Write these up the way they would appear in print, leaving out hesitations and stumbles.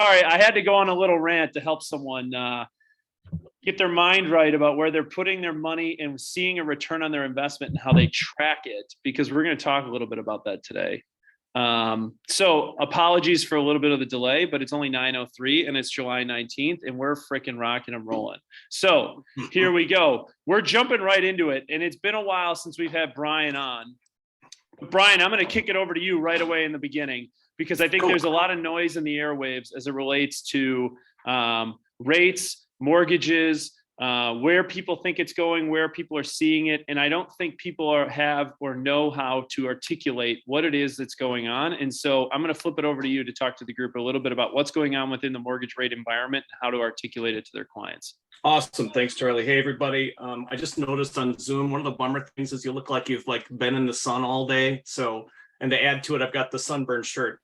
All right, I had to go on a little rant to help someone get their mind right about where they're putting their money and seeing a return on their investment and how they track it, because we're going to talk a little bit about that today. So apologies for a little bit of the delay, but it's only 9:03 and it's July 19th and we're freaking rocking and rolling. So here we go. We're jumping right into it. And it's been a while since we've had Brian on. Brian, I'm going to kick it over to you right away in the beginning, because I think there's a lot of noise in the airwaves as it relates to rates, mortgages, where people think it's going, where people are seeing it. And I don't think people have or know how to articulate what it is that's going on. And so I'm going to flip it over to you to talk to the group a little bit about what's going on within the mortgage rate environment and how to articulate it to their clients. Awesome. Thanks, Charlie. Hey, everybody. I just noticed on Zoom, one of the bummer things is you look like you've been in the sun all day. So, and to add to it, I've got the sunburned shirt.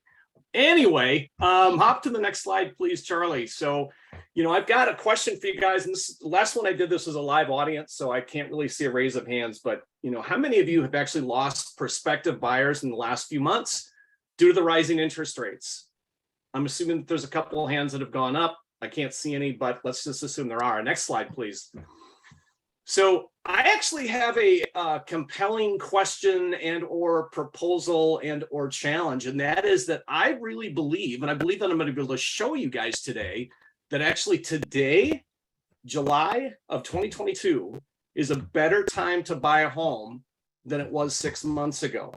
Anyway, hop to the next slide, please, Charlie. So, I've got a question for you guys. And the last one I did, this was a live audience, so I can't really see a raise of hands. But, how many of you have actually lost prospective buyers in the last few months due to the rising interest rates? I'm assuming that there's a couple of hands that have gone up. I can't see any, but let's just assume there are. Next slide, please. So I actually have a compelling question and or proposal and or challenge, and that is that I really believe, and I believe that I'm going to be able to show you guys today, that actually today, July of 2022, is a better time to buy a home than it was 6 months ago.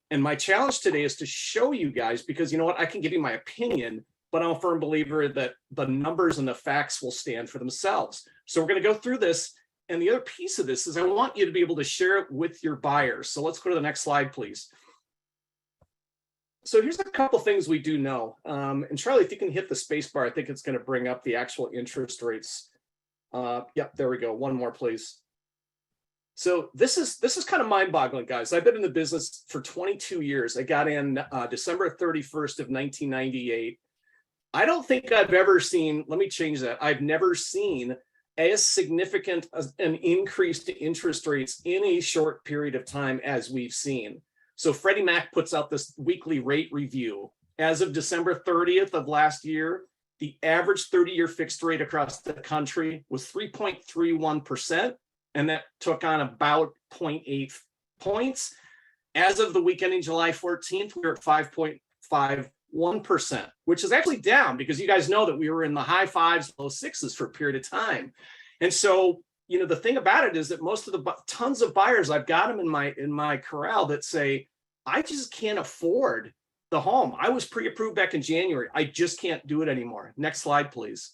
And my challenge today is to show you guys, because you know what, I can give you my opinion, but I'm a firm believer that the numbers and the facts will stand for themselves. So we're going to go through this. And the other piece of this is I want you to be able to share it with your buyers. So let's go to the next slide, please. So here's a couple things we do know. And Charlie, if you can hit the space bar, I think it's going to bring up the actual interest rates. Yep, there we go. One more, please. So this is kind of mind-boggling, guys. I've been in the business for 22 years. I got in December 31st of 1998. I don't think I've ever seen, let me change that. I've never seen as significant an increase to interest rates in a short period of time as we've seen. So Freddie Mac puts out this weekly rate review. As of December 30th of last year, the average 30-year fixed rate across the country was 3.31%, and that took on about 0.8 points. As of the week ending July 14th, we were at 5.51%, which is actually down, because you guys know that we were in the high fives, low sixes for a period of time. And so, the thing about it is that most of the tons of buyers, I've got them in my corral that say, I just can't afford the home. I was pre-approved back in January. I just can't do it anymore. Next slide, please.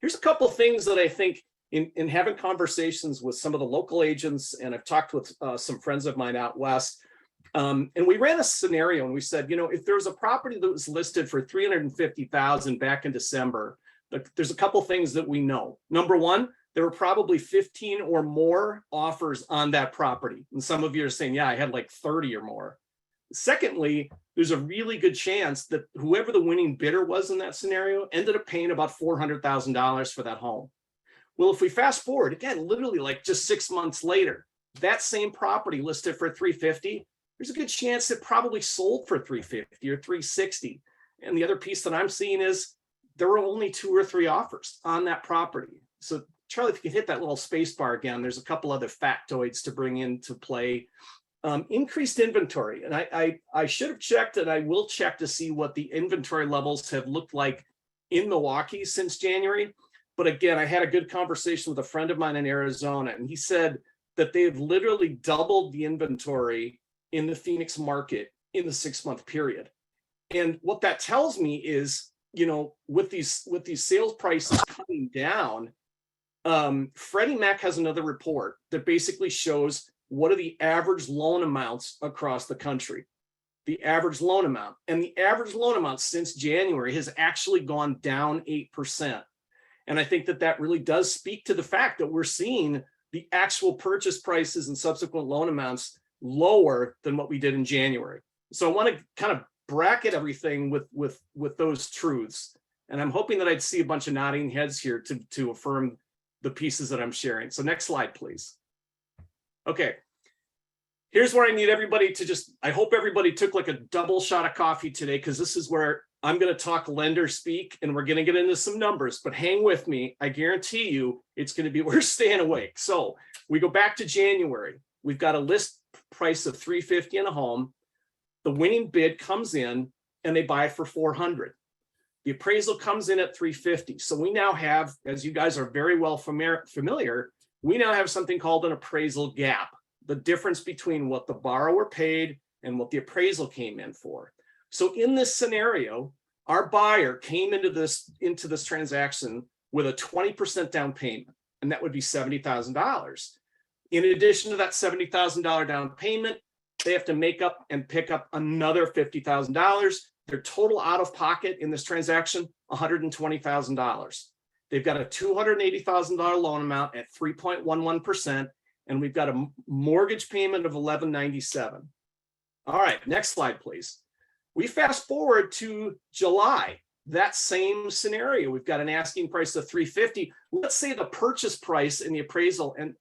Here's a couple of things that I think in having conversations with some of the local agents, and I've talked with some friends of mine out west. And we ran a scenario and we said, if there was a property that was listed for $350,000 back in December, there's a couple things that we know. Number one, there were probably 15 or more offers on that property. And some of you are saying, yeah, I had like 30 or more. Secondly, there's a really good chance that whoever the winning bidder was in that scenario ended up paying about $400,000 for that home. Well, if we fast forward, again, literally like just 6 months later, that same property listed for $350,000, there's a good chance it probably sold for $350,000 or $360,000. And the other piece that I'm seeing is there were only 2 or 3 offers on that property. So Charlie, if you can hit that little space bar again, there's a couple other factoids to bring into play. Increased inventory. And I should have checked, and I will check to see what the inventory levels have looked like in Milwaukee since January. But again, I had a good conversation with a friend of mine in Arizona, and he said that they've literally doubled the inventory in the Phoenix market in the 6-month period. And what that tells me is, with these sales prices coming down, Freddie Mac has another report that basically shows what are the average loan amounts across the country. The average loan amount. And the average loan amount since January has actually gone down 8%. And I think that really does speak to the fact that we're seeing the actual purchase prices and subsequent loan amounts lower than what we did in January. So I want to kind of bracket everything with those truths. And I'm hoping that I'd see a bunch of nodding heads here to affirm the pieces that I'm sharing. So next slide, please. Okay. Here's where I need everybody to just, I hope everybody took like a double shot of coffee today, because this is where I'm going to talk lender speak and we're going to get into some numbers, but hang with me. I guarantee you it's going to be worth staying awake. So we go back to January. We've got a list price of $350 in a home. The winning bid comes in and they buy it for $400. The appraisal comes in at $350. So we now have, as you guys are very well familiar, we now have something called an appraisal gap, the difference between what the borrower paid and what the appraisal came in for. So in this scenario, our buyer came into this transaction with a 20% down payment, and that would be $70,000. In addition to that $70,000 down payment, they have to make up and pick up another $50,000. Their total out of pocket in this transaction, $120,000. They've got a $280,000 loan amount at 3.11%, and we've got a mortgage payment of $1,197. All right, next slide, please. We fast forward to July, that same scenario. We've got an asking price of $350. Let's say the purchase price in the appraisal, and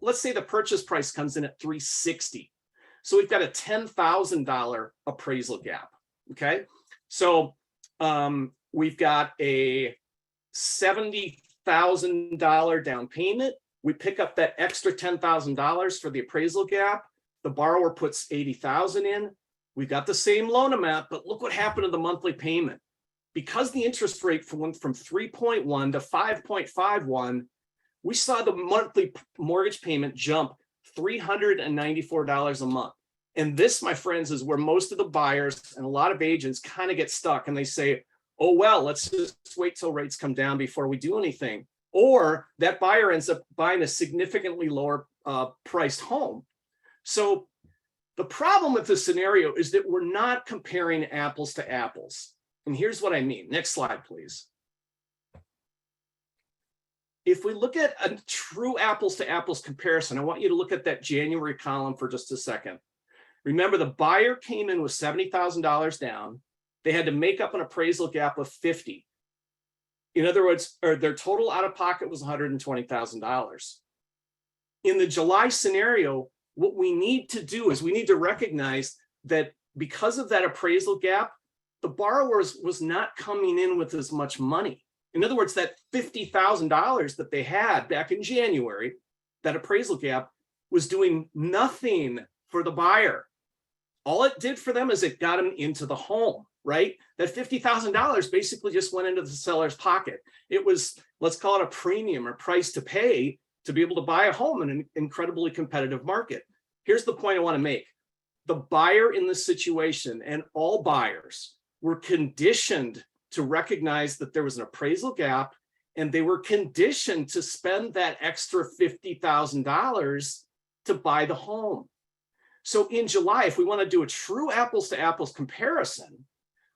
let's say the purchase price comes in at $360. So we've got a $10,000 appraisal gap. Okay, so we've got a $70,000 down payment. We pick up that extra $10,000 for the appraisal gap. The borrower puts $80,000 in. We've got the same loan amount, but look what happened to the monthly payment. Because the interest rate went from 3.1 to 5.51, we saw the monthly mortgage payment jump $394 a month. And this, my friends, is where most of the buyers and a lot of agents kind of get stuck and they say, oh, well, let's just wait till rates come down before we do anything. Or that buyer ends up buying a significantly lower priced home. So the problem with this scenario is that we're not comparing apples to apples. And here's what I mean. Next slide, please. If we look at a true apples to apples comparison, I want you to look at that January column for just a second. Remember, the buyer came in with $70,000 down. They had to make up an appraisal gap of $50,000. In other words, their total out of pocket was $120,000. In the July scenario, what we need to do is we need to recognize that because of that appraisal gap, the borrower was not coming in with as much money. In other words, that $50,000 that they had back in January, that appraisal gap was doing nothing for the buyer. All it did for them is it got them into the home, right? That $50,000 basically just went into the seller's pocket. It was, let's call it a premium or price to pay to be able to buy a home in an incredibly competitive market. Here's the point I want to make. The buyer in this situation and all buyers were conditioned to recognize that there was an appraisal gap, and they were conditioned to spend that extra $50,000 to buy the home. So in July, if we want to do a true apples to apples comparison,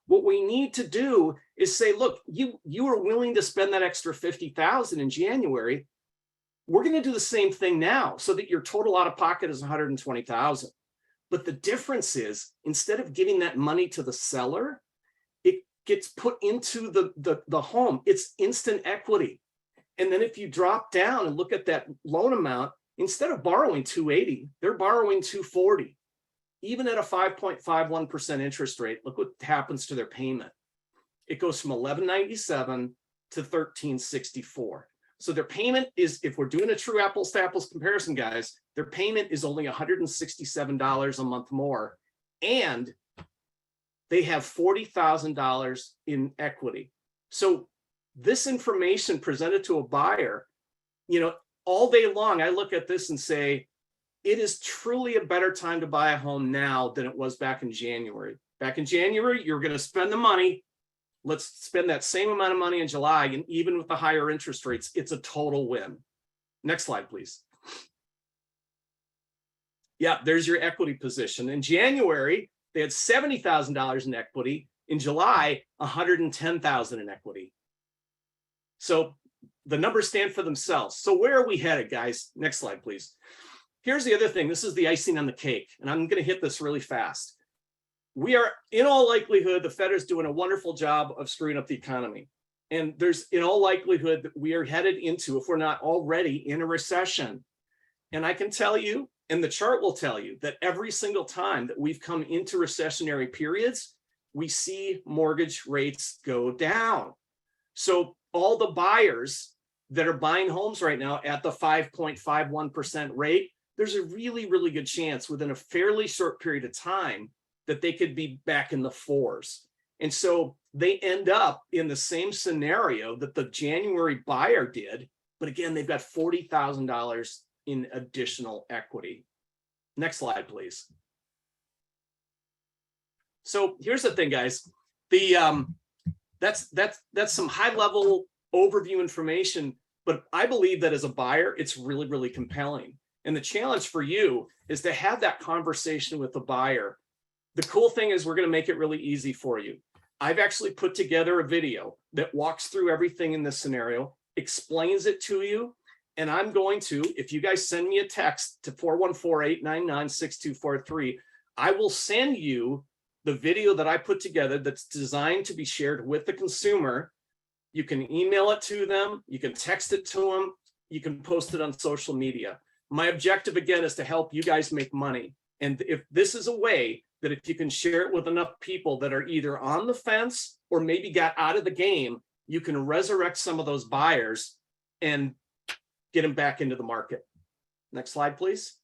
what we need to do is say, look, you were willing to spend that extra $50,000 in January. We're going to do the same thing now so that your total out of pocket is $120,000. But the difference is, instead of giving that money to the seller, it gets put into the home. It's instant equity. And then if you drop down and look at that loan amount, instead of borrowing $280, they're borrowing $240. Even at a 5.51% interest rate, look what happens to their payment. It goes from $1,197 to $1,364. So their payment is, if we're doing a true apples to apples comparison, guys, their payment is only $167 a month more. And they have $40,000 in equity. So this information presented to a buyer, all day long, I look at this and say, it is truly a better time to buy a home now than it was back in January. Back in January, you're going to spend the money. Let's spend that same amount of money in July. And even with the higher interest rates, it's a total win. Next slide, please. Yeah, there's your equity position. In January, they had $70,000 in equity. In July, $110,000 in equity. So the numbers stand for themselves. So where are we headed, guys? Next slide, please. Here's the other thing. This is the icing on the cake, and I'm going to hit this really fast. We are, in all likelihood, the Fed is doing a wonderful job of screwing up the economy. And there's, in all likelihood, that we are headed into, if we're not already, in a recession. And I can tell you And the chart will tell you that every single time that we've come into recessionary periods, we see mortgage rates go down. So all the buyers that are buying homes right now at the 5.51% rate, there's a really, really good chance within a fairly short period of time that they could be back in the fours. And so they end up in the same scenario that the January buyer did. But again, they've got $40,000 in additional equity. Next slide, please. So here's the thing, guys. That's some high level overview information, but I believe that as a buyer, it's really, really compelling. And the challenge for you is to have that conversation with the buyer. The cool thing is we're going to make it really easy for you. I've actually put together a video that walks through everything in this scenario, explains it to you. And I'm going to, if you guys send me a text to 414-899-6243, I will send you the video that I put together that's designed to be shared with the consumer. You can email it to them, you can text it to them, you can post it on social media. My objective, again, is to help you guys make money. And if this is a way that if you can share it with enough people that are either on the fence or maybe got out of the game, you can resurrect some of those buyers and get them back into the market. Next slide, please.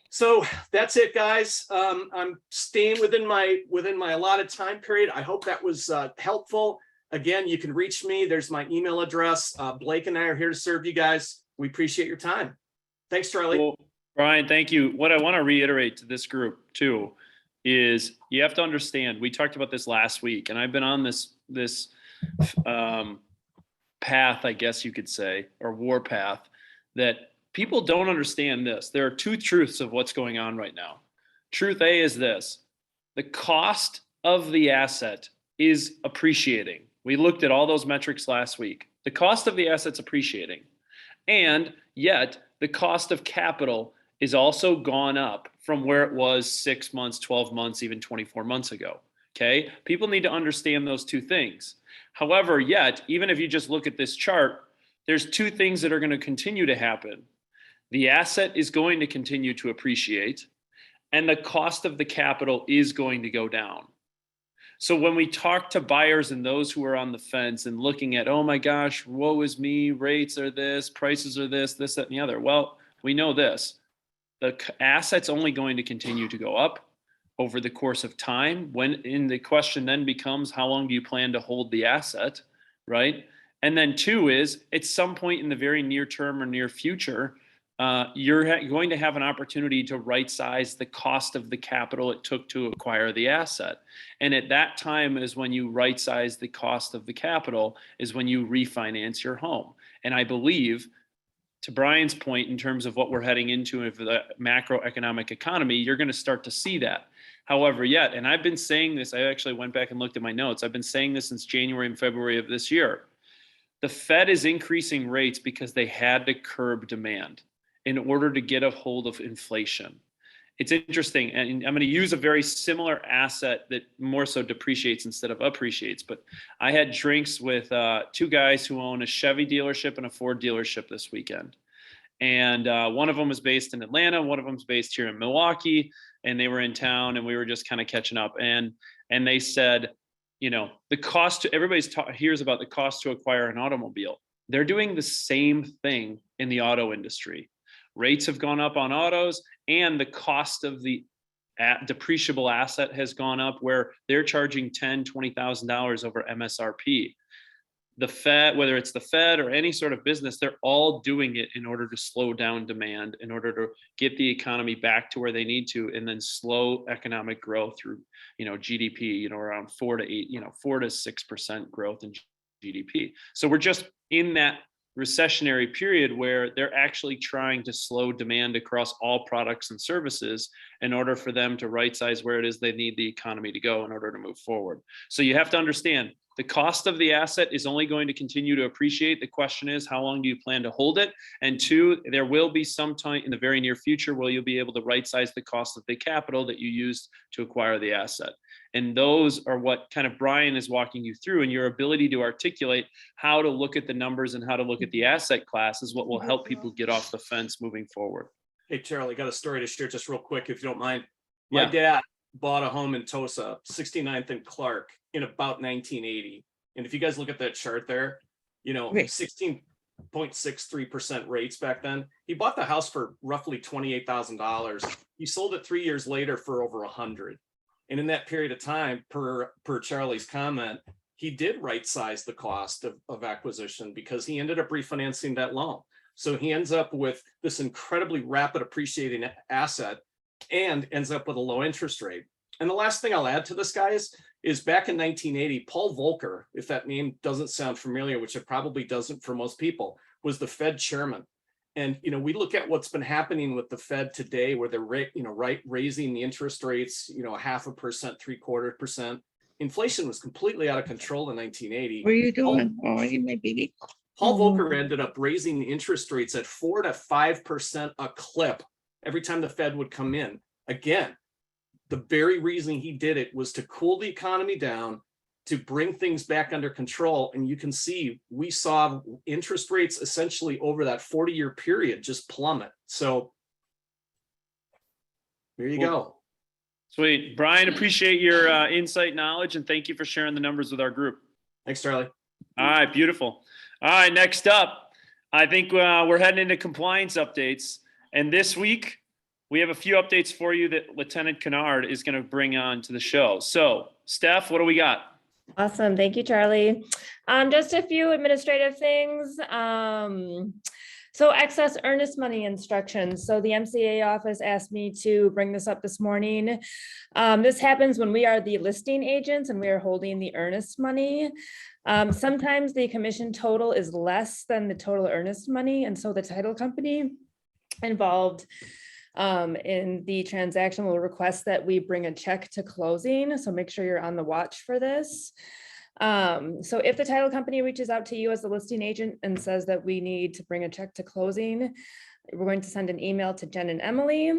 So that's it, guys. I'm staying within my allotted time period. I hope that was helpful. Again, you can reach me. There's my email address. Blake and I are here to serve you guys. We appreciate your time. Thanks, Charlie. Well, Brian, thank you. What I want to reiterate to this group too is you have to understand, we talked about this last week, and I've been on this path, I guess you could say, or war path, that people don't understand this. There are two truths of what's going on right now. Truth A is this: the cost of the asset is appreciating. We looked at all those metrics last week. The cost of the asset's appreciating. And yet the cost of capital is also gone up from where it was 6 months, 12 months, even 24 months ago. Okay. People need to understand those two things. However, yet, even if you just look at this chart, there's two things that are going to continue to happen. The asset is going to continue to appreciate, and the cost of the capital is going to go down. So when we talk to buyers and those who are on the fence and looking at, oh my gosh, woe is me, rates are this, prices are this, that, and the other. Well, we know this: the asset's only going to continue to go up over the course of time. The question then becomes, how long do you plan to hold the asset, right? And then two is, at some point in the very near term or near future, you're going to have an opportunity to right size the cost of the capital it took to acquire the asset. And at that time is when you right size the cost of the capital, is when you refinance your home. And I believe, to Brian's point, in terms of what we're heading into for the macroeconomic economy, you're going to start to see that. However, yet, and I've been saying this, I actually went back and looked at my notes. I've been saying this since January and February of this year. The Fed is increasing rates because they had to curb demand in order to get a hold of inflation. It's interesting, and I'm going to use a very similar asset that more so depreciates instead of appreciates, but I had drinks with two guys who own a Chevy dealership and a Ford dealership this weekend. And one of them is based in Atlanta, one of them is based here in Milwaukee, and they were in town, and we were just kind of catching up. And they said, you know, the cost to, hears about the cost to acquire an automobile. They're doing the same thing in the auto industry. Rates have gone up on autos, and the cost of the depreciable asset has gone up, where they're charging $10,000, $20,000 over MSRP. The Fed, whether it's the Fed or any sort of business, they're all doing it in order to slow down demand, in order to get the economy back to where they need to, and then slow economic growth through, GDP, around 4 to 6% growth in GDP. So we're just in that recessionary period where they're actually trying to slow demand across all products and services in order for them to right size where it is they need the economy to go in order to move forward. So you have to understand, the cost of the asset is only going to continue to appreciate. The question is, how long do you plan to hold it? And two, there will be some time in the very near future where you'll be able to right size the cost of the capital that you used to acquire the asset. And those are what kind of Brian is walking you through, and your ability to articulate how to look at the numbers and how to look at the asset class is what will help people get off the fence moving forward. Hey, Charlie, got a story to share just real quick, if you don't mind. My dad bought a home in Tosa, 69th and Clark, in about 1980. And if you guys look at that chart there, 16.63% rates back then. He bought the house for roughly $28,000. He sold it 3 years later for over 100. And in that period of time, per Charlie's comment, he did right size the cost of acquisition because he ended up refinancing that loan. So he ends up with this incredibly rapid appreciating asset and ends up with a low interest rate. And the last thing I'll add to this, guys, is back in 1980, Paul Volcker, if that name doesn't sound familiar, which it probably doesn't for most people, was the Fed chairman. And we look at what's been happening with the Fed today, where they're raising the interest rates, 0.5%, 0.75%. Inflation was completely out of control in 1980. What are you doing? Oh, you may be. Paul Volcker ended up raising the interest rates at 4 to 5% a clip every time the Fed would come in. Again, the very reason he did it was to cool the economy down, to bring things back under control. And you can see we saw interest rates essentially over that 40-year period just plummet. So there you go. Sweet. Brian, appreciate your insight, knowledge, and thank you for sharing the numbers with our group. Thanks, Charlie. All right, beautiful. All right, next up, I think we're heading into compliance updates. And this week, we have a few updates for you that Lieutenant Kennard is going to bring on to the show. So, Steph, what do we got? Awesome. Thank you, Charlie. Just a few administrative things. So excess earnest money instructions. So the MCA office asked me to bring this up this morning. This happens when we are the listing agents and we are holding the earnest money. Sometimes the commission total is less than the total earnest money. And so the title company involved in the transaction will request that we bring a check to closing. So make sure you're on the watch for this. So if the title company reaches out to you as the listing agent and says that we need to bring a check to closing, we're going to send an email to Jen and Emily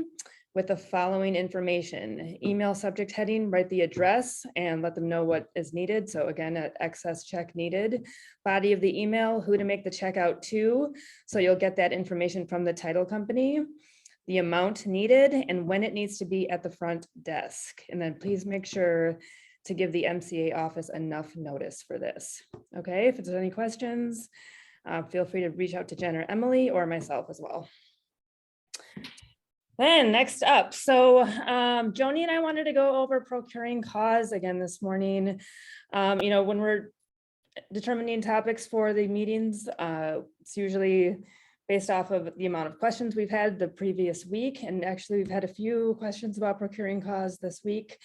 with the following information. Email subject heading, write the address and let them know what is needed. So again, an excess check needed. Body of the email, who to make the check out to. So you'll get that information from the title company, the amount needed, and when it needs to be at the front desk. And then please make sure to give the MCA office enough notice for this. Okay, if there's any questions, feel free to reach out to Jen or Emily or myself as well. Then next up, so Joni and I wanted to go over procuring cause again this morning. When we're determining topics for the meetings, it's usually based off of the amount of questions we've had the previous week. And actually we've had a few questions about procuring cause this week.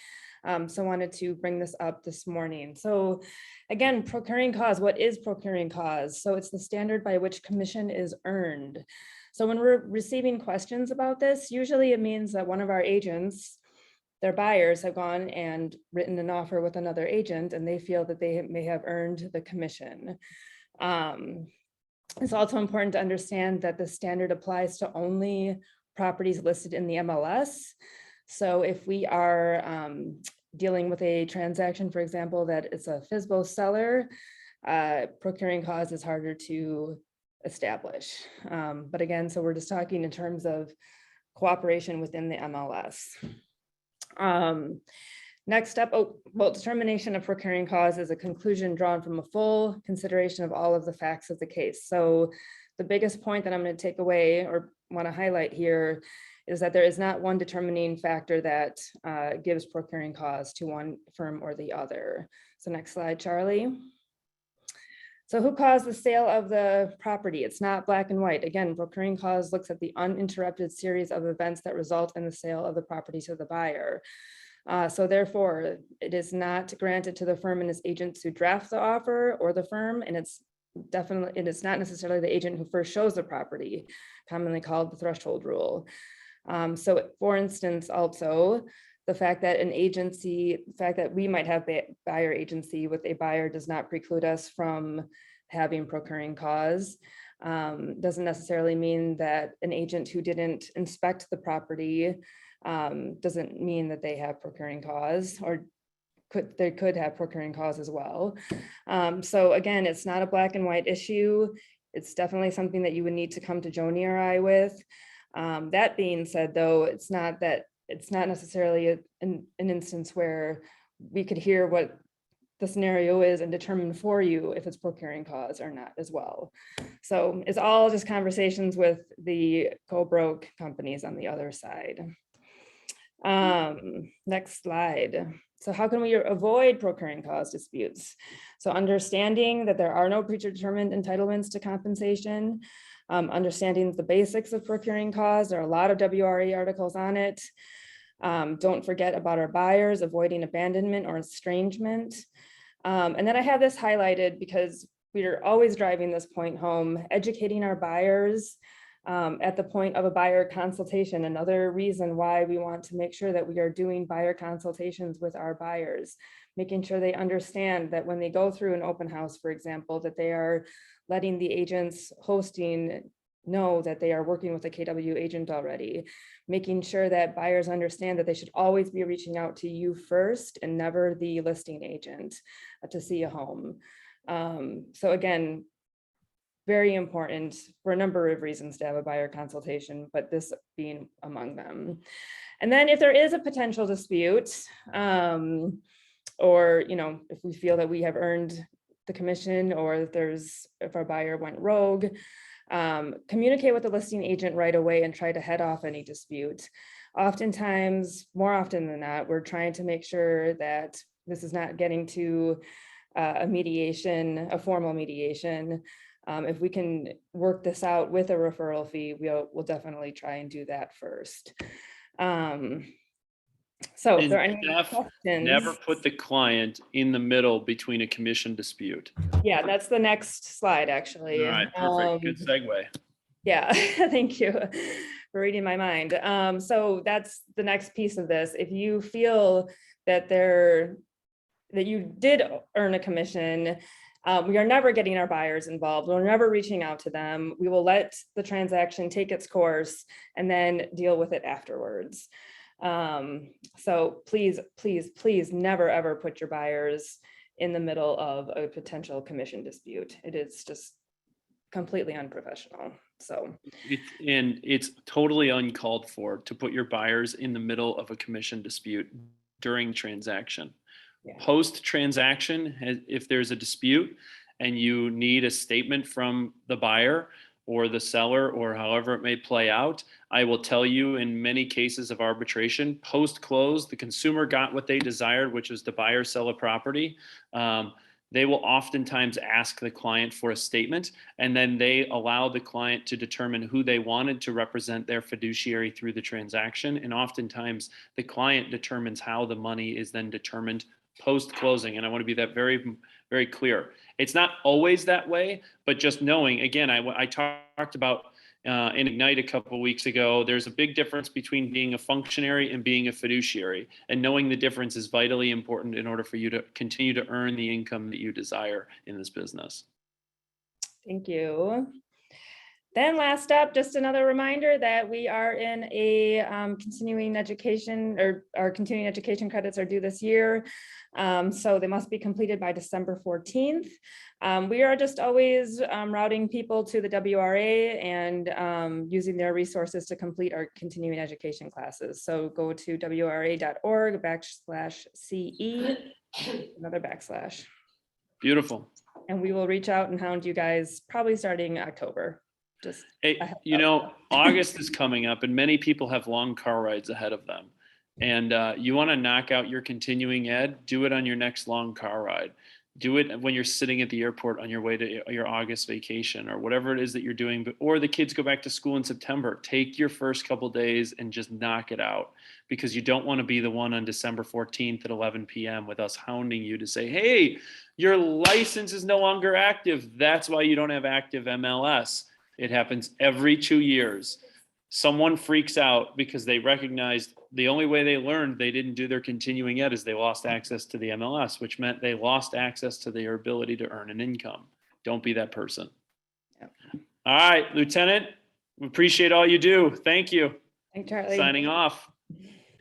So I wanted to bring this up this morning. So again, procuring cause, what is procuring cause? So it's the standard by which commission is earned. So when we're receiving questions about this, usually it means that one of our agents, their buyers, have gone and written an offer with another agent and they feel that they may have earned the commission. It's also important to understand that the standard applies to only properties listed in the MLS. So if we are dealing with a transaction, for example, that it's a FSBO seller, procuring cause is harder to establish. But again, so we're just talking in terms of cooperation within the MLS. Next up, determination of procuring cause is a conclusion drawn from a full consideration of all of the facts of the case. So the biggest point that I'm going to take away or want to highlight here is that there is not one determining factor that gives procuring cause to one firm or the other. So next slide, Charlie. So who caused the sale of the property? It's not black and white. Again, procuring cause looks at the uninterrupted series of events that result in the sale of the property to the buyer. So therefore, it is not granted to the firm and its agents who draft the offer or the firm, and it is not necessarily the agent who first shows the property, commonly called the threshold rule. So for instance, also, the fact that we might have buyer agency with a buyer does not preclude us from having procuring cause. Doesn't necessarily mean that an agent who didn't inspect the property doesn't mean that they have procuring cause, or they could have procuring cause as well. So again, it's not a black and white issue. It's definitely something that you would need to come to Joni or I with. That being said, though, it's not necessarily an instance where we could hear what the scenario is and determine for you if it's procuring cause or not as well. So it's all just conversations with the co-broke companies on the other side. Next slide. So how can we avoid procuring cause disputes? So understanding that there are no predetermined entitlements to compensation, understanding the basics of procuring cause. There are a lot of WRA articles on it. Don't forget about our buyers, avoiding abandonment or estrangement. And then I have this highlighted because we are always driving this point home, educating our buyers at the point of a buyer consultation. Another reason why we want to make sure that we are doing buyer consultations with our buyers, making sure they understand that when they go through an open house, for example, that they are letting the agents hosting know that they are working with a KW agent already, making sure that buyers understand that they should always be reaching out to you first and never the listing agent to see a home. So again, very important for a number of reasons to have a buyer consultation, but this being among them. And then if there is a potential dispute, or if we feel that we have earned the commission, or if our buyer went rogue, communicate with the listing agent right away and try to head off any dispute. Oftentimes, more often than not, we're trying to make sure that this is not getting to a formal mediation. If we can work this out with a referral fee, we'll definitely try and do that first. So if there are any questions? Never put the client in the middle between a commission dispute. Yeah, that's the next slide, actually. All right, perfect. Good segue. Yeah, thank you for reading my mind. So that's the next piece of this. If you feel that you did earn a commission, we are never getting our buyers involved. We're never reaching out to them. We will let the transaction take its course and then deal with it afterwards. So please, please, please never ever put your buyers in the middle of a potential commission dispute. It is just completely unprofessional. So it's totally uncalled for to put your buyers in the middle of a commission dispute during transaction. Yeah. Post transaction, if there's a dispute and you need a statement from the buyer or the seller or however it may play out, I will tell you in many cases of arbitration, post close, the consumer got what they desired, which was to buy or sell a property. They will oftentimes ask the client for a statement, and then they allow the client to determine who they wanted to represent their fiduciary through the transaction. And oftentimes the client determines how the money is then determined post-closing. And I want to be that very, very clear. It's not always that way, but just knowing, again, I talked about in Ignite a couple of weeks ago, there's a big difference between being a functionary and being a fiduciary, and knowing the difference is vitally important in order for you to continue to earn the income that you desire in this business. Thank you. Then last up, just another reminder that we are in a continuing education, or our continuing education credits are due this year. So they must be completed by December 14th. We are just always routing people to the WRA and using their resources to complete our continuing education classes. So go to wra.org/CE, another backslash. Beautiful. And we will reach out and hound you guys probably starting October. Hey, August is coming up and many people have long car rides ahead of them. And you want to knock out your continuing ed, do it on your next long car ride. Do it when you're sitting at the airport on your way to your August vacation or whatever it is that you're doing. Or the kids go back to school in September. Take your first couple days and just knock it out, because you don't want to be the one on December 14th at 11 p.m. with us hounding you to say, hey, your license is no longer active. That's why you don't have active MLS. It happens every 2 years. Someone freaks out because they recognized the only way they learned they didn't do their continuing ed is they lost access to the MLS, which meant they lost access to their ability to earn an income. Don't be that person. Yep. All right, Lieutenant, we appreciate all you do. Thank you. Thanks, Charlie. Signing off.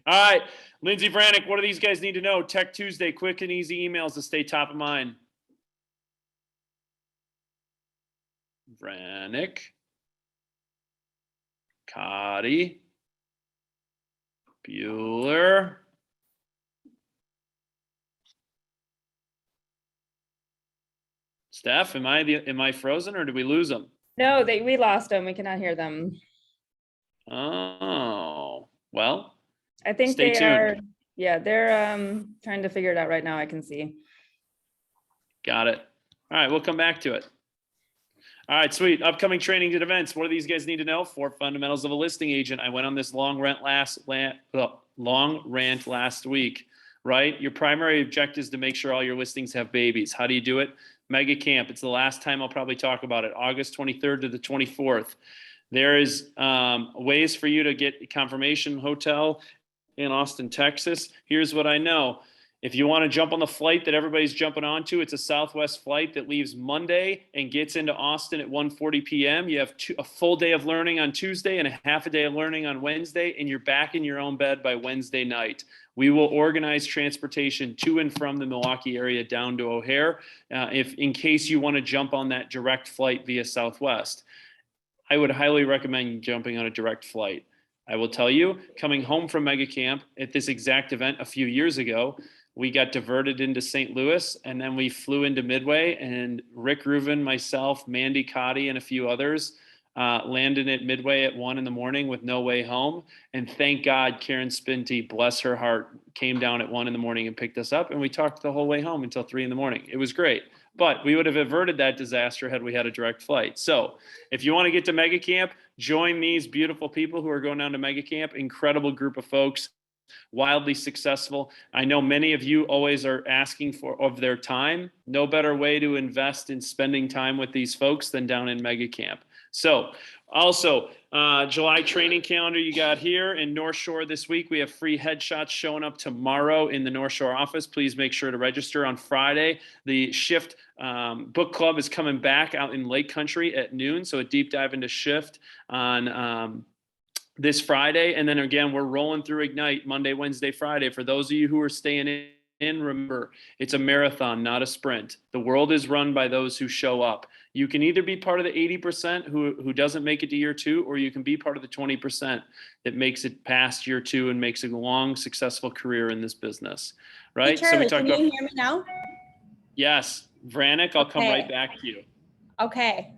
All right, Lindsay Vranick, what do these guys need to know? Tech Tuesday, quick and easy emails to stay top of mind. Vranick. Cotty. Bueller. Steph, am I frozen or did we lose them? No, we lost them. We cannot hear them. Oh, well, I think stay they tuned. are, yeah, they're trying to figure it out right now. I can see. Got it. All right, we'll come back to it. All right, sweet. Upcoming trainings and events. What do these guys need to know? 4 fundamentals of a listing agent. I went on this long rant last week, right? Your primary objective is to make sure all your listings have babies. How do you do it? Mega Camp. It's the last time I'll probably talk about it. August 23rd to the 24th. There is ways for you to get confirmation hotel in Austin, Texas. Here's what I know. If you want to jump on the flight that everybody's jumping onto, it's a Southwest flight that leaves Monday and gets into Austin at 1:40 p.m. You have a full day of learning on Tuesday and a half a day of learning on Wednesday, and you're back in your own bed by Wednesday night. We will organize transportation to and from the Milwaukee area down to O'Hare, in case you want to jump on that direct flight via Southwest. I would highly recommend jumping on a direct flight. I will tell you, coming home from Mega Camp at this exact event a few years ago, we got diverted into St. Louis, and then we flew into Midway, and Rick Reuven, myself, Mandy Cotty, and a few others landed at Midway at 1 a.m. with no way home. And thank God Karen Spinty, bless her heart, came down at 1 a.m. and picked us up, and we talked the whole way home until 3 a.m. It was great. But we would have averted that disaster had we had a direct flight. So if you want to get to Mega Camp, join these beautiful people who are going down to Mega Camp. Incredible group of folks. Wildly successful. I know many of you always are asking of their time. No better way to invest in spending time with these folks than down in Mega Camp. So also, July training calendar you got here in North Shore this week. We have free headshots showing up tomorrow in the North Shore office. Please make sure to register on Friday. The Shift book club is coming back out in Lake Country at noon. So a deep dive into Shift on this Friday. And then again, we're rolling through Ignite Monday, Wednesday, Friday. For those of you who are staying in, remember, it's a marathon, not a sprint. The world is run by those who show up. You can either be part of the 80% who doesn't make it to year 2, or you can be part of the 20% that makes it past year 2 and makes a long, successful career in this business, right? Hey, Charlie, can you hear me now? Yes, Vranick, I'll come right back to you. Okay.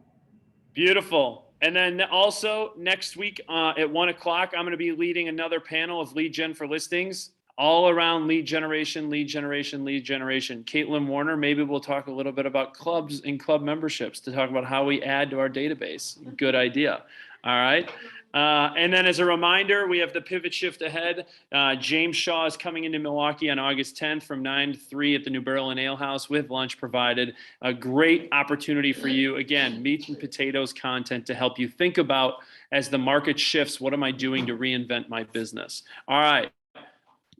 Beautiful. And then also next week at 1 o'clock, I'm going to be leading another panel of lead gen for listings, all around lead generation, lead generation, lead generation. Caitlin Warner, maybe we'll talk a little bit about clubs and club memberships to talk about how we add to our database. Good idea. All right. And then as a reminder, we have the pivot shift ahead. James Shaw is coming into Milwaukee on August 10th from 9 to 3 at the New Barrel and Ale House with lunch provided. A great opportunity for you. Again, meat and potatoes content to help you think about, as the market shifts, what am I doing to reinvent my business? All right,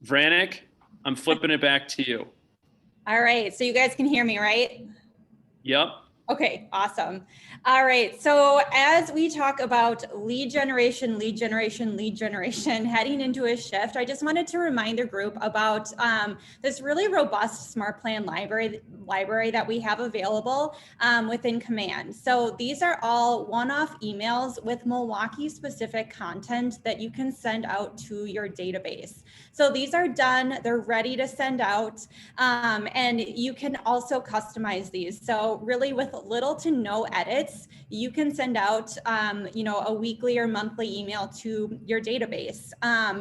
Vranick, I'm flipping it back to you. All right. So you guys can hear me, right? Yep. Okay, awesome. All right, so as we talk about lead generation, heading into a shift, I just wanted to remind the group about this really robust Smart Plan library that we have available within Command. So these are all one-off emails with Milwaukee specific content that you can send out to your database. So these are done, they're ready to send out, and you can also customize these. So really with little to no edits, you can send out a weekly or monthly email to your database.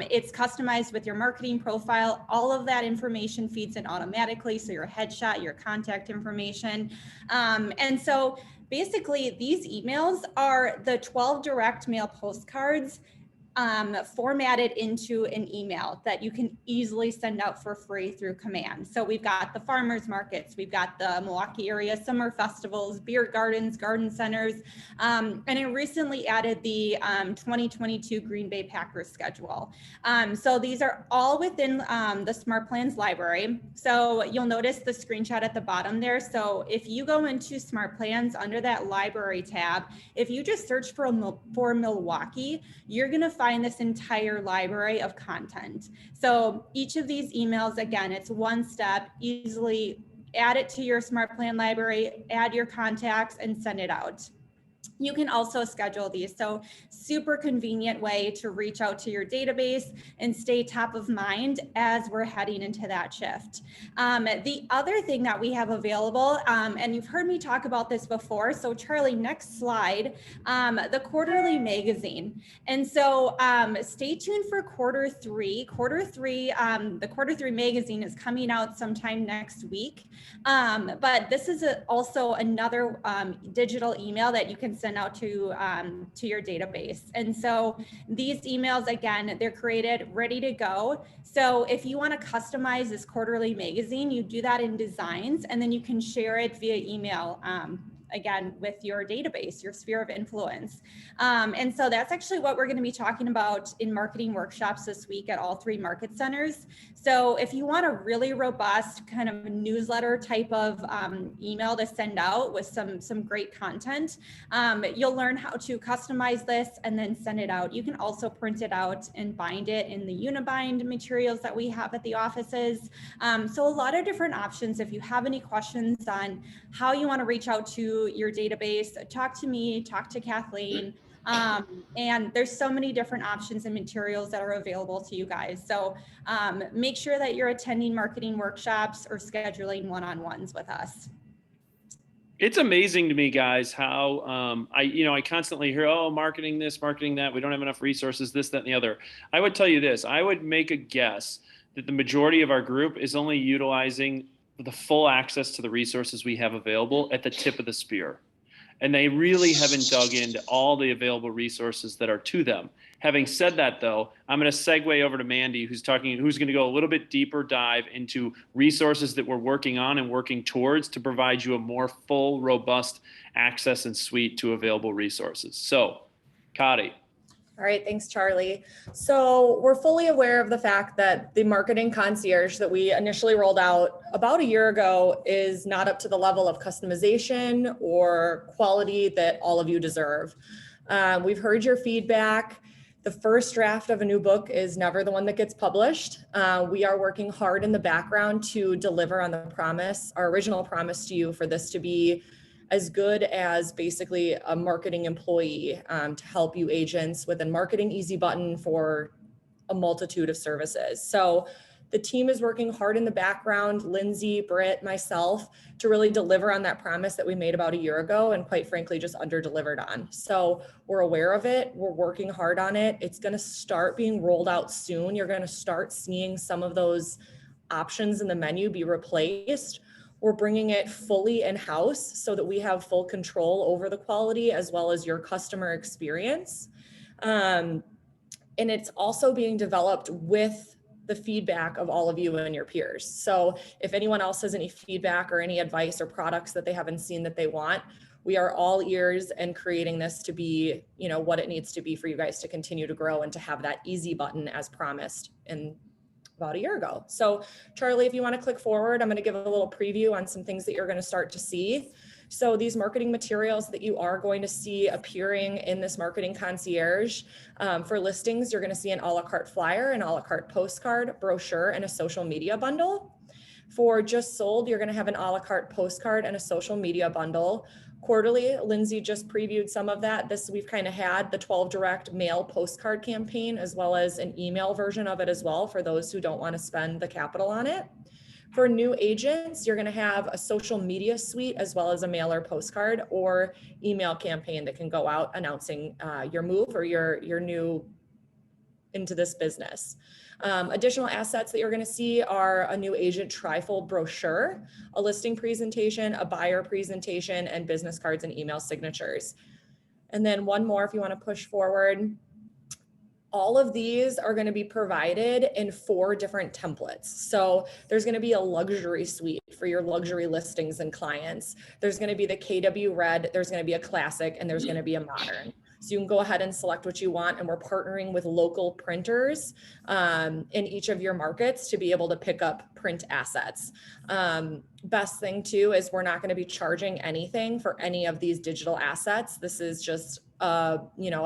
It's customized with your marketing profile. All of that information feeds in automatically. So your headshot, your contact information. And so basically these emails are the 12 direct mail postcards formatted into an email that you can easily send out for free through Command. So we've got the farmers markets, we've got the Milwaukee area summer festivals, beer gardens, garden centers, and it recently added the 2022 Green Bay Packers schedule. So these are all within the Smart Plans library. So you'll notice the screenshot at the bottom there. So if you go into Smart Plans under that library tab, if you just search for Milwaukee, you're going to find find this entire library of content. So each of these emails, again, it's one step, easily add it to your Smart Plan library, add your contacts, and send it out. You can also schedule these. So super convenient way to reach out to your database and stay top of mind as we're heading into that shift. The other thing that we have available, and you've heard me talk about this before. So Charlie, next slide, the quarterly magazine. And so stay tuned for quarter three. The quarter three magazine is coming out sometime next week. But this is also another digital email that you can send out to your database. And so these emails, again, they're created, ready to go. So if you want to customize this quarterly magazine, you do that in designs, and then you can share it via email, again, with your database, your sphere of influence. And so that's actually what we're going to be talking about in marketing workshops this week at all 3 market centers. So if you want a really robust kind of newsletter type of email to send out with some great content, you'll learn how to customize this and then send it out. You can also print it out and bind it in the Unibind materials that we have at the offices. So a lot of different options. If you have any questions on how you want to reach out to your database, talk to me, talk to Kathleen. And there's so many different options and materials that are available to you guys. So make sure that you're attending marketing workshops or scheduling one-on-ones with us. It's amazing to me, guys, how I constantly hear, oh, marketing this, marketing that. We don't have enough resources, this, that, and the other. I would tell you this. I would make a guess that the majority of our group is only utilizing the full access to the resources we have available at the tip of the spear. And they really haven't dug into all the available resources that are to them. Having said that, though, I'm going to segue over to Mandy, who's going to go a little bit deeper dive into resources that we're working on and working towards to provide you a more full, robust access and suite to available resources. So, Kati. All right, thanks, Charlie. So we're fully aware of the fact that the marketing concierge that we initially rolled out about a year ago is not up to the level of customization or quality that all of you deserve. We've heard your feedback. The first draft of a new book is never the one that gets published. We are working hard in the background to deliver on the promise, our original promise to you, for this to be as good as basically a marketing employee to help you agents with a marketing easy button for a multitude of services. So the team is working hard in the background, Lindsay, Britt, myself, to really deliver on that promise that we made about a year ago and quite frankly, just under-delivered on. So we're aware of it. We're working hard on it. It's going to start being rolled out soon. You're going to start seeing some of those options in the menu be replaced. We're bringing it fully in-house so that we have full control over the quality as well as your customer experience. And it's also being developed with the feedback of all of you and your peers. So if anyone else has any feedback or any advice or products that they haven't seen that they want, we are all ears and creating this to be, what it needs to be for you guys to continue to grow and to have that easy button as promised in about a year ago. So Charlie, if you want to click forward, I'm going to give a little preview on some things that you're going to start to see. So these marketing materials that you are going to see appearing in this marketing concierge for listings, you're going to see an a la carte flyer, an a la carte postcard, brochure, and a social media bundle. For just sold, you're going to have an a la carte postcard and a social media bundle. Quarterly, Lindsay just previewed some of that. We've kind of had the 12 direct mail postcard campaign as well as an email version of it as well for those who don't want to spend the capital on it. For new agents, you're going to have a social media suite as well as a mailer postcard or email campaign that can go out announcing your move or your new into this business. Additional assets that you're going to see are a new agent trifold brochure, a listing presentation, a buyer presentation, and business cards and email signatures. And then one more, if you want to push forward. All of these are going to be provided in 4 different templates. So there's going to be a luxury suite for your luxury listings and clients. There's going to be the KW Red, there's going to be a classic, and there's going to be a modern. So you can go ahead and select what you want. And we're partnering with local printers in each of your markets to be able to pick up print assets. Best thing too is we're not going to be charging anything for any of these digital assets. This is just a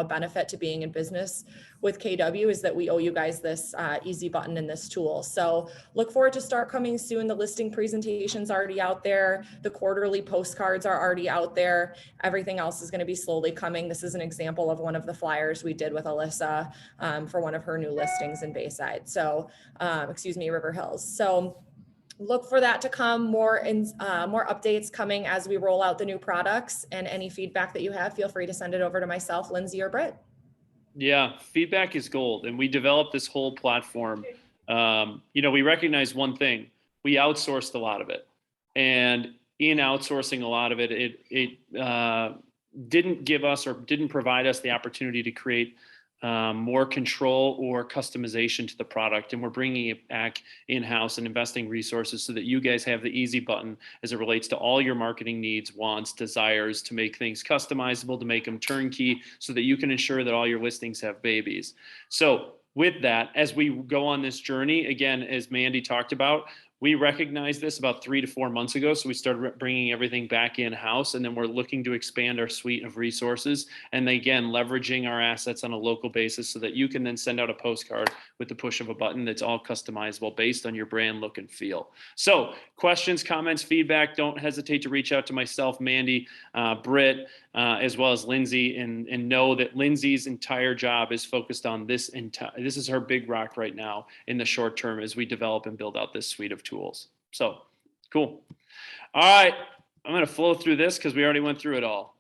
benefit to being in business with KW is that we owe you guys this easy button in this tool. So look forward to start coming soon. The listing presentation's already out there. The quarterly postcards are already out there. Everything else is going to be slowly coming. This is an example of one of the flyers we did with Alyssa for one of her new listings in Bayside. So, River Hills. So look for that to come, more updates coming as we roll out the new products, and any feedback that you have, feel free to send it over to myself, Lindsay, or Britt. Yeah, feedback is gold. And we developed this whole platform. We recognize one thing: we outsourced a lot of it. And in outsourcing a lot of it, it didn't give us or didn't provide us the opportunity to create more control or customization to the product. And we're bringing it back in-house and investing resources so that you guys have the easy button as it relates to all your marketing needs, wants, desires, to make things customizable, to make them turnkey, so that you can ensure that all your listings have babies. So with that, as we go on this journey, again, as Mandy talked about, we recognized this about 3 to 4 months ago. So we started bringing everything back in-house, and then we're looking to expand our suite of resources. And again, leveraging our assets on a local basis so that you can then send out a postcard with the push of a button that's all customizable based on your brand look and feel. So questions, comments, feedback, don't hesitate to reach out to myself, Mandy, Britt, as well as Lindsay, and know that Lindsay's entire job is focused on this is her big rock right now in the short term as we develop and build out this suite of tools. So cool. All right, I'm going to flow through this because we already went through it all.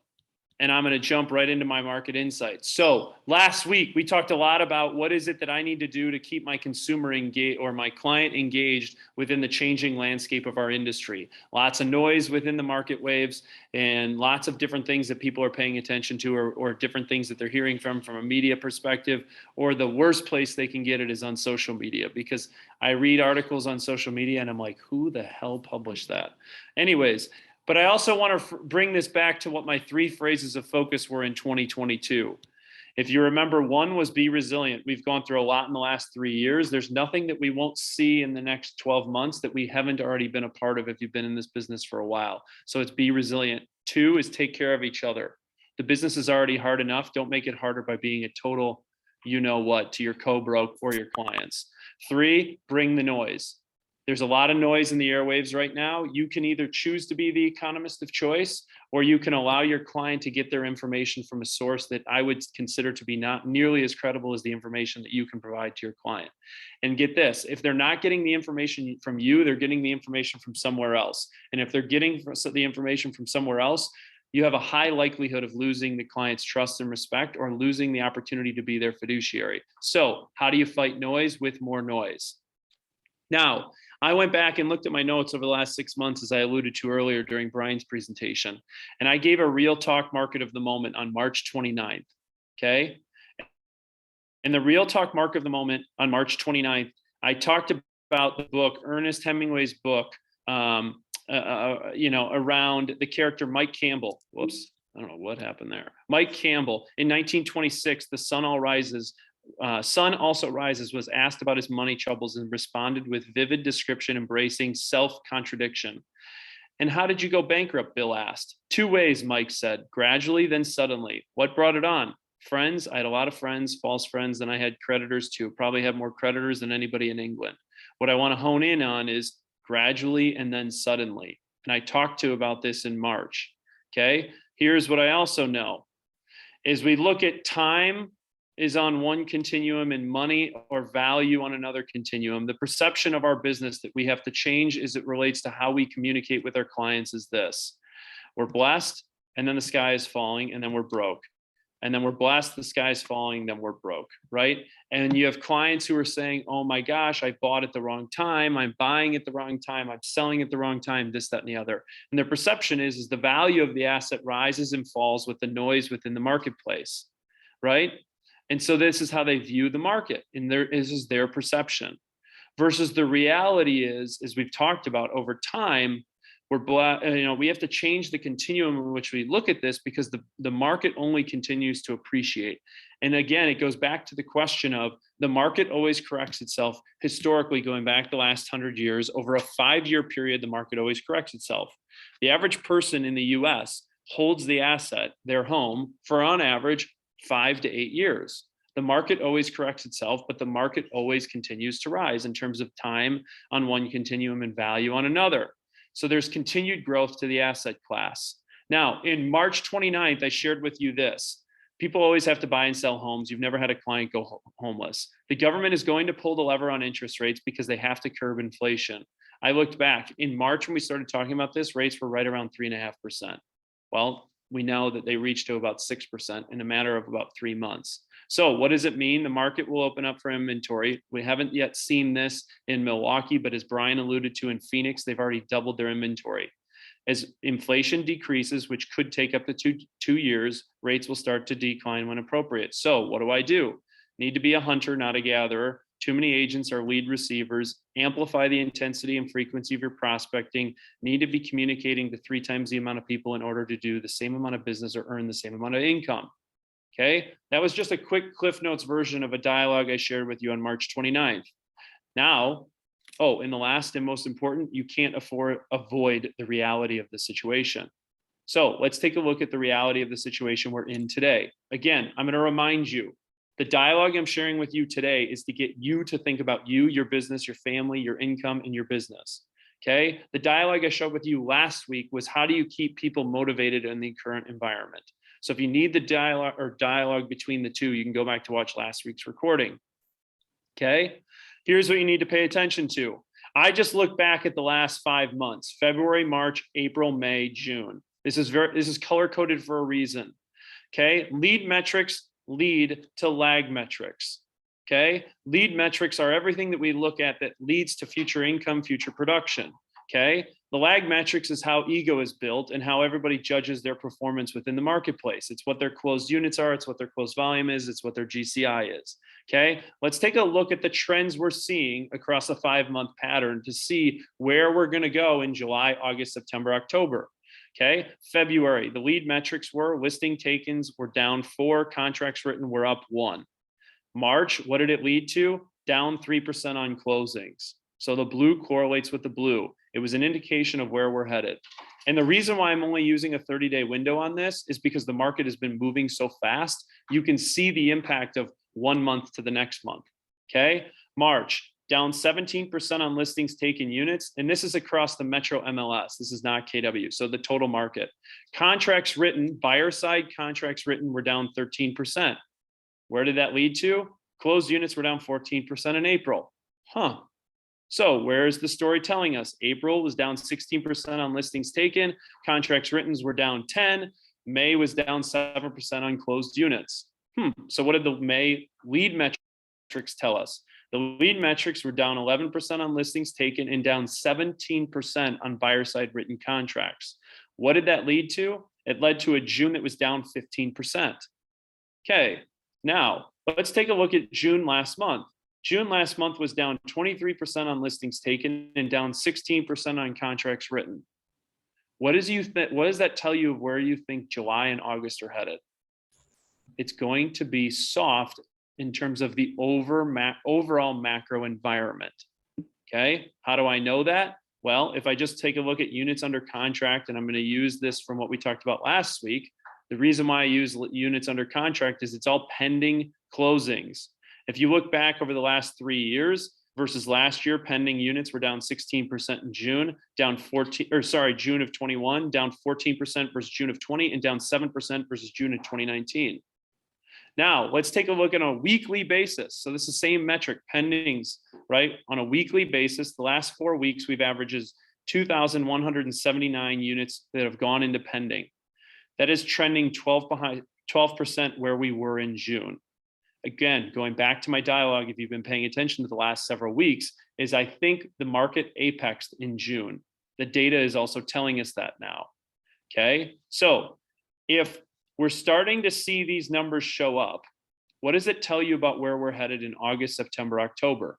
And I'm going to jump right into my market insights. So last week, we talked a lot about what is it that I need to do to keep my consumer engaged or my client engaged within the changing landscape of our industry. Lots of noise within the market waves and lots of different things that people are paying attention to, or different things that they're hearing from a media perspective, or the worst place they can get it is on social media, because I read articles on social media and I'm like, who the hell published that? Anyways, but I also want to bring this back to what my 3 phrases of focus were in 2022. If you remember, one was be resilient. We've gone through a lot in the last 3 years. There's nothing that we won't see in the next 12 months that we haven't already been a part of if you've been in this business for a while. So it's be resilient. 2 is take care of each other. The business is already hard enough. Don't make it harder by being a total you-know-what to your co-broke or your clients. 3, bring the noise. There's a lot of noise in the airwaves right now. You can either choose to be the economist of choice, or you can allow your client to get their information from a source that I would consider to be not nearly as credible as the information that you can provide to your client. And get this, if they're not getting the information from you, they're getting the information from somewhere else. And if they're getting the information from somewhere else, you have a high likelihood of losing the client's trust and respect, or losing the opportunity to be their fiduciary. So how do you fight noise with more noise? Now, I went back and looked at my notes over the last 6 months, as I alluded to earlier during Brian's presentation, and I gave a real talk market of the moment on March 29th, okay? In the real talk market of the moment on March 29th, I talked about the book, Ernest Hemingway's book, around the character Mike Campbell. Whoops, I don't know what happened there. Mike Campbell, in 1926, The Sun Also Rises was asked about his money troubles and responded with vivid description embracing self-contradiction. And how did you go bankrupt, Bill asked. 2 ways, Mike said, gradually, then suddenly. What brought it on? Friends. I had a lot of friends, false friends, and I had creditors too. Probably have more creditors than anybody in England. What I want to hone in on is gradually and then suddenly. And I talked about this in March. Okay. Here's what I also know. As we look at time is on one continuum and money or value on another continuum, the perception of our business that we have to change as it relates to how we communicate with our clients is this. We're blessed, and then the sky is falling, and then we're broke. And then we're blessed, the sky's falling, then we're broke, right? And you have clients who are saying, oh my gosh, I bought at the wrong time, I'm buying at the wrong time, I'm selling at the wrong time, this, that, and the other. And their perception is the value of the asset rises and falls with the noise within the marketplace, right? And so this is how they view the market, and this is their perception. Versus the reality is, as we've talked about over time, we have to change the continuum in which we look at this, because the market only continues to appreciate. And again, it goes back to the question of the market always corrects itself. Historically, going back the last 100 years, over a 5-year period, the market always corrects itself. The average person in the US holds the asset, their home, for on average 5 to 8 years. The market always corrects itself, but the market always continues to rise in terms of time on one continuum and value on another. So there's continued growth to the asset class. Now, in March 29th, I shared with you this. People always have to buy and sell homes. You've never had a client go homeless. The government is going to pull the lever on interest rates because they have to curb inflation. I looked back in March when we started talking about this, rates were right around 3.5%. Well, we know that they reached to about 6% in a matter of about 3 months. So what does it mean? The market will open up for inventory. We haven't yet seen this in Milwaukee, but as Brian alluded to in Phoenix, they've already doubled their inventory. As inflation decreases, which could take up to two years, rates will start to decline when appropriate. So what do? Need to be a hunter, not a gatherer. Too many agents are lead receivers. Amplify the intensity and frequency of your prospecting. Need to be communicating to 3 times the amount of people in order to do the same amount of business or earn the same amount of income. Okay, that was just a quick Cliff Notes version of a dialogue I shared with you on March 29th. Now, and the last and most important, you can't avoid the reality of the situation. So let's take a look at the reality of the situation we're in today. Again, I'm going to remind you, the dialogue I'm sharing with you today is to get you to think about you, your business, your family, your income, and your business. Okay, the dialogue I showed with you last week was how do you keep people motivated in the current environment? So if you need the dialogue between the two, you can go back to watch last week's recording. Okay, here's what you need to pay attention to. I just looked back at the last 5 months: February, March, April, May, June. This is color coded for a reason. Okay, lead metrics lead to lag metrics. Okay, lead metrics are everything that we look at that leads to future income, future production. Okay, the lag metrics is how ego is built and how everybody judges their performance within the marketplace. It's what their closed units are, it's what their closed volume is, it's what their GCI is. Okay, let's take a look at the trends we're seeing across a 5-month pattern to see where we're going to go in July, August, September, October. Okay, February, the lead metrics were listing takens were down 4, contracts written were up 1. March, what did it lead to? Down 3% on closings. So the blue correlates with the blue. It was an indication of where we're headed. And the reason why I'm only using a 30-day window on this is because the market has been moving so fast. You can see the impact of 1 month to the next month. Okay, March, down 17% on listings taken units. And this is across the Metro MLS. This is not KW. So the total market. Contracts written, buyer side contracts written were down 13%. Where did that lead to? Closed units were down 14% in April. So where is the story telling us? April was down 16% on listings taken. Contracts written were down 10. May was down 7% on closed units. So what did the May lead metrics tell us? The lead metrics were down 11% on listings taken and down 17% on buyer side written contracts. What did that lead to? It led to a June that was down 15%. Okay, now let's take a look at June last month. June last month was down 23% on listings taken and down 16% on contracts written. What does that tell you of where you think July and August are headed? It's going to be soft in terms of the overall macro environment. Okay, how do I know that? Well, if I just take a look at units under contract, and I'm going to use this from what we talked about last week, the reason why I use units under contract is it's all pending closings. If you look back over the last 3 years versus last year, pending units were down 16% in June, June of 21, down 14% versus June of 20, and down 7% versus June of 2019. Now, let's take a look on a weekly basis. So this is the same metric, pendings, right? On a weekly basis, the last 4 weeks, we've averages 2,179 units that have gone into pending. That is trending 12% where we were in June. Again, going back to my dialogue, if you've been paying attention to the last several weeks, is I think the market apexed in June. The data is also telling us that now. Okay, so if we're starting to see these numbers show up, what does it tell you about where we're headed in August, September, October?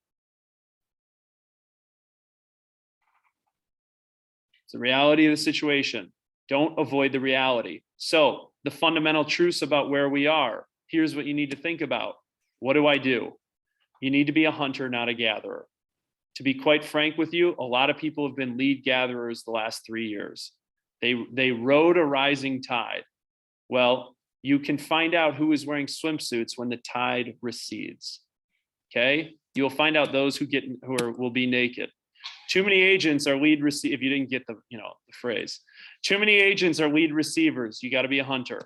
It's the reality of the situation. Don't avoid the reality. So the fundamental truths about where we are. Here's what you need to think about. What do? You need to be a hunter, not a gatherer. To be quite frank with you, a lot of people have been lead gatherers the last 3 years. They rode a rising tide. Well, you can find out who is wearing swimsuits when the tide recedes. Okay, you'll find out those who will be naked. Too many agents are lead receivers. If you didn't get the phrase, too many agents are lead receivers. You got to be a hunter.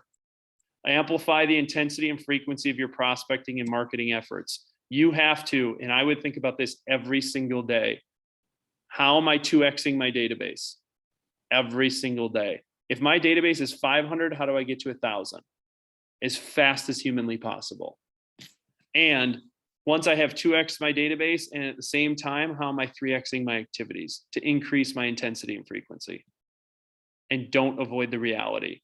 Amplify the intensity and frequency of your prospecting and marketing efforts. You have to, and I would think about this every single day. How am I 2xing my database? Every single day. If my database is 500, how do I get to 1,000? As fast as humanly possible. And once I have 2x my database, and at the same time, how am I 3xing my activities to increase my intensity and frequency? And don't avoid the reality.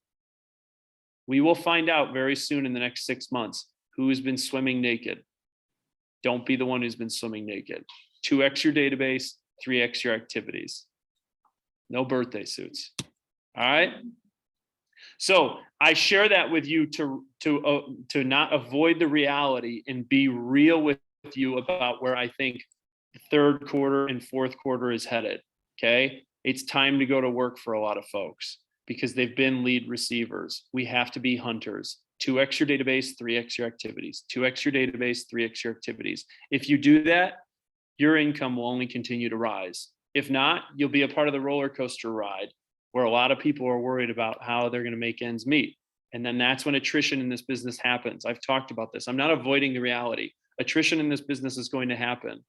We will find out very soon in the next 6 months who's been swimming naked. Don't be the one who's been swimming naked. 2x your database, 3x your activities. No birthday suits. All right. So I share that with you to not avoid the reality and be real with you about where I think the third quarter and fourth quarter is headed. Okay. It's time to go to work for a lot of folks because they've been lead receivers. We have to be hunters. 2x your database, 3x your activities. 2x your database, 3x your activities. If you do that, your income will only continue to rise. If not, you'll be a part of the roller coaster ride where a lot of people are worried about how they're going to make ends meet. And then that's when attrition in this business happens. I've talked about this. I'm not avoiding the reality. Attrition in this business is going to happen.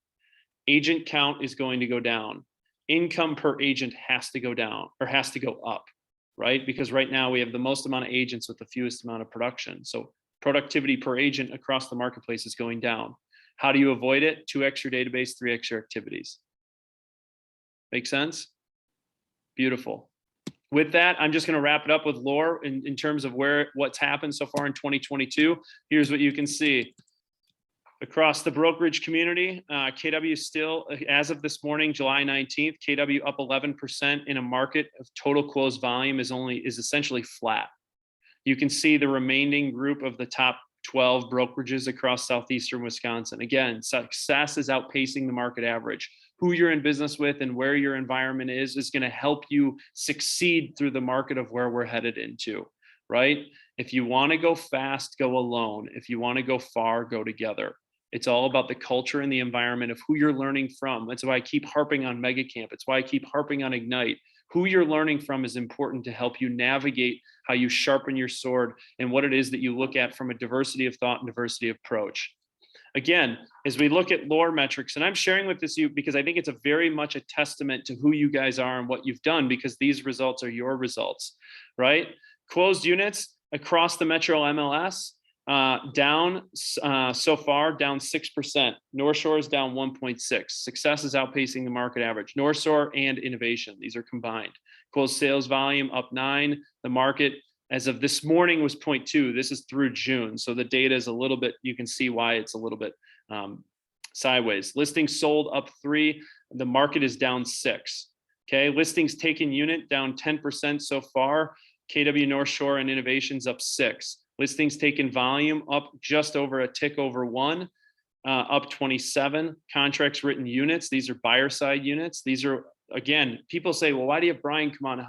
Agent count is going to go down. Income per agent has to go down or has to go up, right? Because right now we have the most amount of agents with the fewest amount of production. So productivity per agent across the marketplace is going down. How do you avoid it? 2x your database, 3x your activities. Make sense? Beautiful. With that, I'm just going to wrap it up with lore in terms of what's happened so far in 2022. Here's what you can see. Across the brokerage community, KW still, as of this morning, July 19th, KW up 11% in a market of total closed volume is essentially flat. You can see the remaining group of the top 12 brokerages across southeastern Wisconsin. Again, success is outpacing the market average. Who you're in business with and where your environment is going to help you succeed through the market of where we're headed into, right? If you want to go fast, go alone. If you want to go far, go together. It's all about the culture and the environment of who you're learning from. That's why I keep harping on Mega Camp. It's why I keep harping on Ignite. Who you're learning from is important to help you navigate how you sharpen your sword and what it is that you look at from a diversity of thought and diversity of approach. Again, as we look at lore metrics, and I'm sharing with this because I think it's a very much a testament to who you guys are and what you've done, because these results are your results, right? Closed units across the Metro MLS, down so far, down 6%. North Shore is down 1.6. Success is outpacing the market average. North Shore and innovation, these are combined. Closed sales volume up 9. The market, as of this morning, was 0.2. This is through June. So the data is a little bit, you can see why it's a little bit sideways. Listings sold up 3. The market is down 6. Okay, listings taken unit down 10% so far. KW North Shore and innovations up 6. Listings taken volume up just over a tick over 1, up 27. Contracts written units, these are buyer side units. These are, again, people say, well, why do you have Brian come on?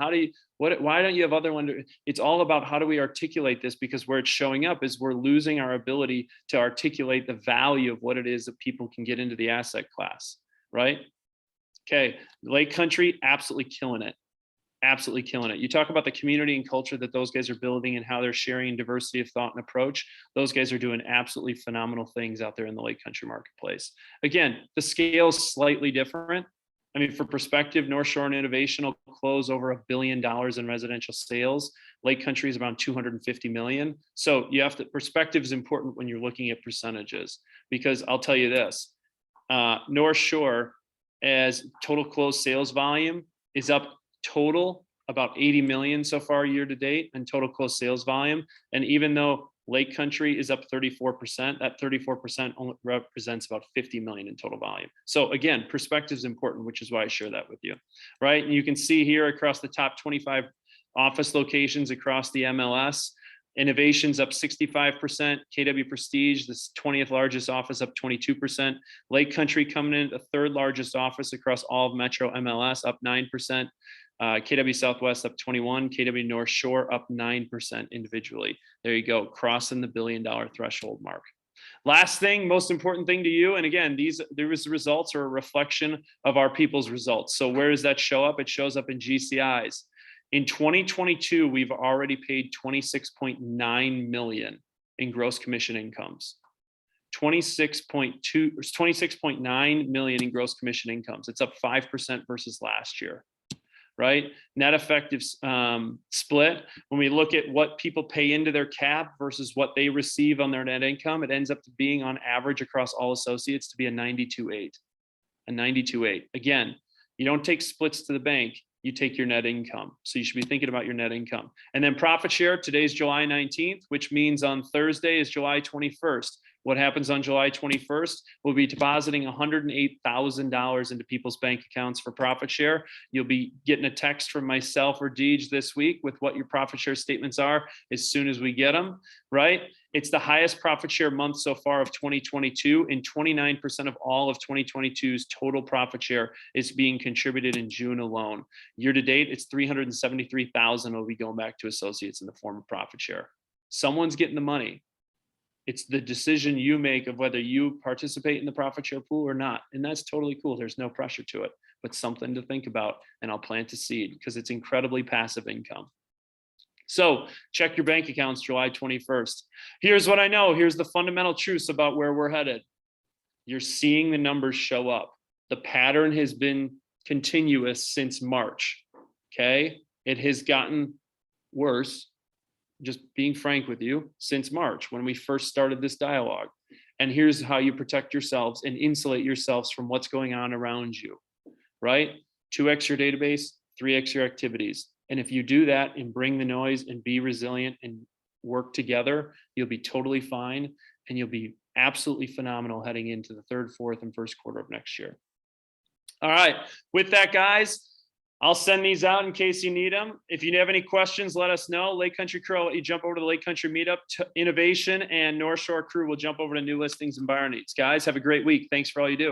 Why don't you have other one? It's all about how do we articulate this, because where it's showing up is we're losing our ability to articulate the value of what it is that people can get into the asset class, right? Okay, Lake Country, absolutely killing it. Absolutely killing it. You talk about the community and culture that those guys are building and how they're sharing diversity of thought and approach. Those guys are doing absolutely phenomenal things out there in the Lake Country marketplace. Again, the scale is slightly different. I mean, for perspective, North Shore and Innovation will close over $1 billion in residential sales. Lake Country is around 250 million. So you have to, perspective is important when you're looking at percentages, because I'll tell you this, North Shore as total closed sales volume is up total about 80 million so far year to date in total closed sales volume. And even though Lake Country is up 34%, that 34% only represents about 50 million in total volume. So again, perspective is important, which is why I share that with you, right? And you can see here across the top 25 office locations across the MLS, innovations up 65%, KW Prestige, this 20th largest office, up 22%. Lake Country coming in the 3rd largest office across all of Metro MLS, up 9%. KW Southwest up 21, KW North Shore up 9% individually. There you go, crossing the $1 billion threshold mark. Last thing, most important thing to you, and again, these results are a reflection of our people's results. So where does that show up? It shows up in GCIs. In 2022, we've already paid $26.9 million in gross commission incomes. 26.9 million in gross commission incomes. It's up 5% versus last year, right? Net effective split, when we look at what people pay into their cap versus what they receive on their net income, it ends up being on average across all associates to be a 92.8. A 92.8. Again, you don't take splits to the bank, you take your net income. So you should be thinking about your net income. And then profit share, today's July 19th, which means on Thursday is July 21st. What happens on July 21st? We'll be depositing $108,000 into people's bank accounts for profit share. You'll be getting a text from myself or Deej this week with what your profit share statements are as soon as we get them, right? It's the highest profit share month so far of 2022, and 29% of all of 2022's total profit share is being contributed in June alone. Year to date, it's $373,000 will be going back to associates in the form of profit share. Someone's getting the money. It's the decision you make of whether you participate in the profit share pool or not. And that's totally cool. There's no pressure to it, but something to think about, and I'll plant a seed because it's incredibly passive income. So check your bank accounts July 21st. Here's what I know. Here's the fundamental truths about where we're headed. You're seeing the numbers show up. The pattern has been continuous since March. Okay. It has gotten worse, just being frank with you, since March when we first started this dialogue. And here's how you protect yourselves and insulate yourselves from what's going on around you, right? 2x your database, 3x your activities. And if you do that and bring the noise and be resilient and work together, you'll be totally fine. And you'll be absolutely phenomenal heading into the third, fourth, and first quarter of next year. All right, with that, guys, I'll send these out in case you need them. If you have any questions, let us know. Lake Country crew, I'll let you jump over to the Lake Country Meetup. Innovation and North Shore crew will jump over to new listings and buyer needs. Guys, have a great week. Thanks for all you do.